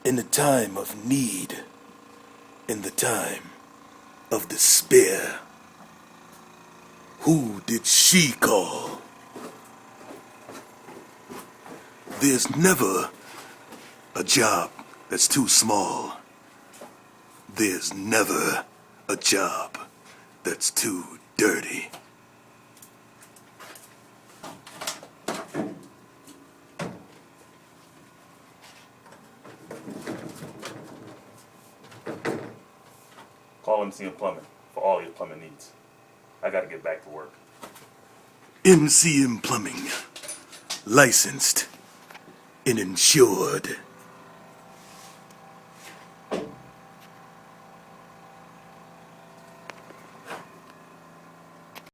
In the time of need, in the time of despair, who did she call? There's never a job that's too small. There's never a job that's too dirty. Call MCM Plumbing for all your plumbing needs. I gotta get back to work. MCM Plumbing, licensed and insured.